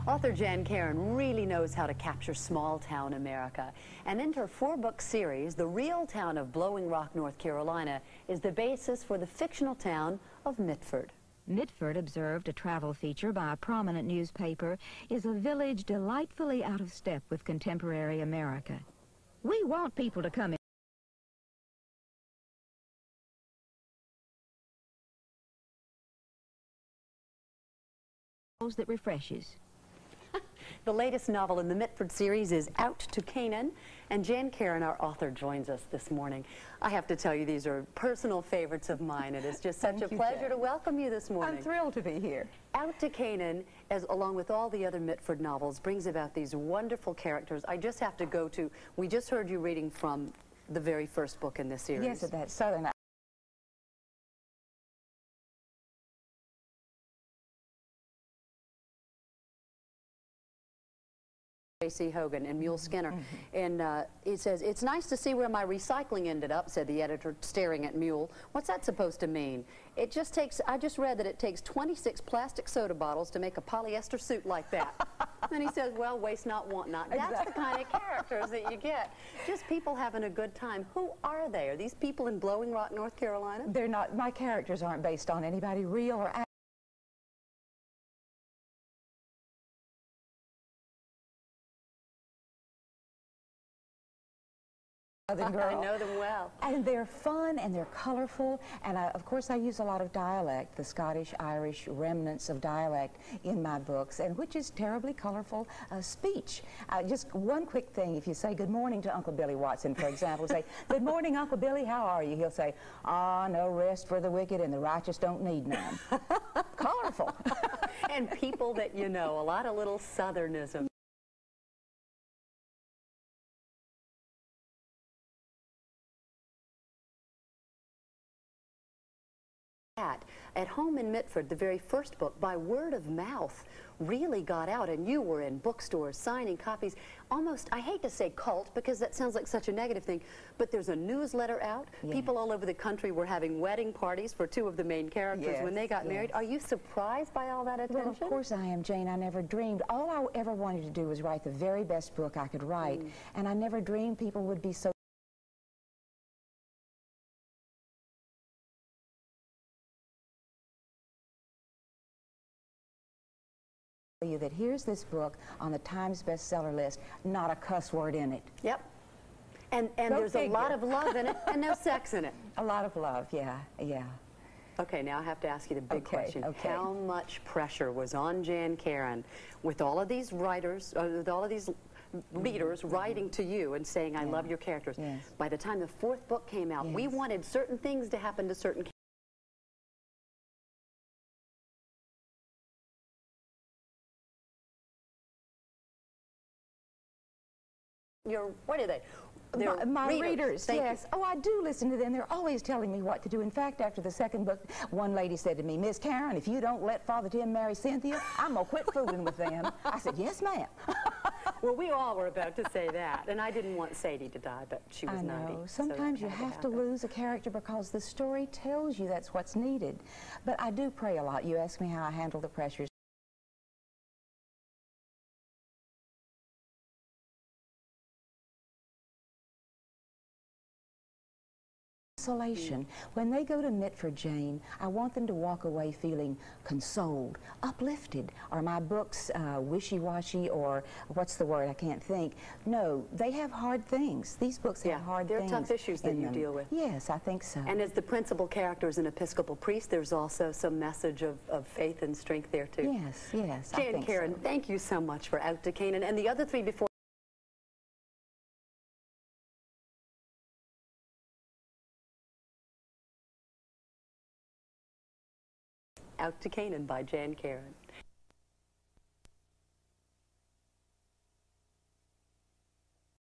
Author Jan Karon really knows how to capture small-town America. And in her 4-book series, The Real Town of Blowing Rock, North Carolina, is the basis for the fictional town of Mitford. Mitford, observed a travel feature by a prominent newspaper, is a village delightfully out of step with contemporary America. We want people to come in that refreshes. The latest novel in the Mitford series is Out to Canaan, and Jan Karon, our author, joins us this morning. I have to tell you, these are personal favorites of mine. It is just such a pleasure to welcome you this morning. I'm thrilled to be here. Out to Canaan, along with all the other Mitford novels, brings about these wonderful characters. I just have to go to, we just heard you reading from the very first book in this series. Yes, that Southern J.C. Hogan and Mule Skinner. And he says, "It's nice to see where my recycling ended up," said the editor, staring at Mule. "What's that supposed to mean?" "It just takes, I just read that it takes 26 plastic soda bottles to make a polyester suit like that." And he says, "Well, waste not, want not." That's the kind of characters that you get. Just people having a good time. Who are they? Are these people in Blowing Rock, North Carolina? They're not, my characters aren't based on anybody real or Southern girl. I know them well. And they're fun and they're colorful, and of course I use a lot of dialect, the Scottish, Irish remnants of dialect in my books, and which is terribly colorful speech. Just one quick thing, if you say good morning to Uncle Billy Watson, for example, say, "Good morning, Uncle Billy, how are you?" He'll say, "Ah, no rest for the wicked, and the righteous don't need none." Colorful. And people that you know, a lot of little Southernism. At Home in Mitford, the very first book, by word of mouth, really got out, and you were in bookstores signing copies. Almost, I hate to say cult, because that sounds like such a negative thing, but there's a newsletter out. Yeah. People all over the country were having wedding parties for two of the main characters when they got married. Are you surprised by all that attention? Well, of course I am, Jane. I never dreamed. All I ever wanted to do was write the very best book I could write, and I never dreamed people would be so that here's this book on the Times bestseller list, not a cuss word in it. Yep. And there's a lot of love in it and no sex in it. A lot of love, yeah, yeah. Okay, now I have to ask you the big question. How much pressure was on Jan Karon with all of these writers, with all of these readers writing to you and saying, "I love your characters." Yes. By the time the 4th book came out, we wanted certain things to happen to certain characters. What are they? My readers, yes. Oh, I do listen to them. They're always telling me what to do. In fact, after the 2nd book, one lady said to me, "Miss Karon, if you don't let Father Tim marry Cynthia, I'm going to quit fooling with them." I said, "Yes, ma'am." Well, we all were about to say that, and I didn't want Sadie to die, but she was 90. I know. Sometimes you have to lose a character because the story tells you that's what's needed. But I do pray a lot. You ask me how I handle the pressures. Consolation. When they go to Mitford, Jane, I want them to walk away feeling consoled, uplifted. Are my books wishy-washy, or what's the word? I can't think. No, they have hard things. These books have hard things. They're tough issues that you deal with. Yes, I think so. And as the principal character is an Episcopal priest, there's also some message of faith and strength there, too. Yes, yes, Jan Karon, thank you so much for Out to Canaan. And the other 3 before Out to Canaan by Jan Karon.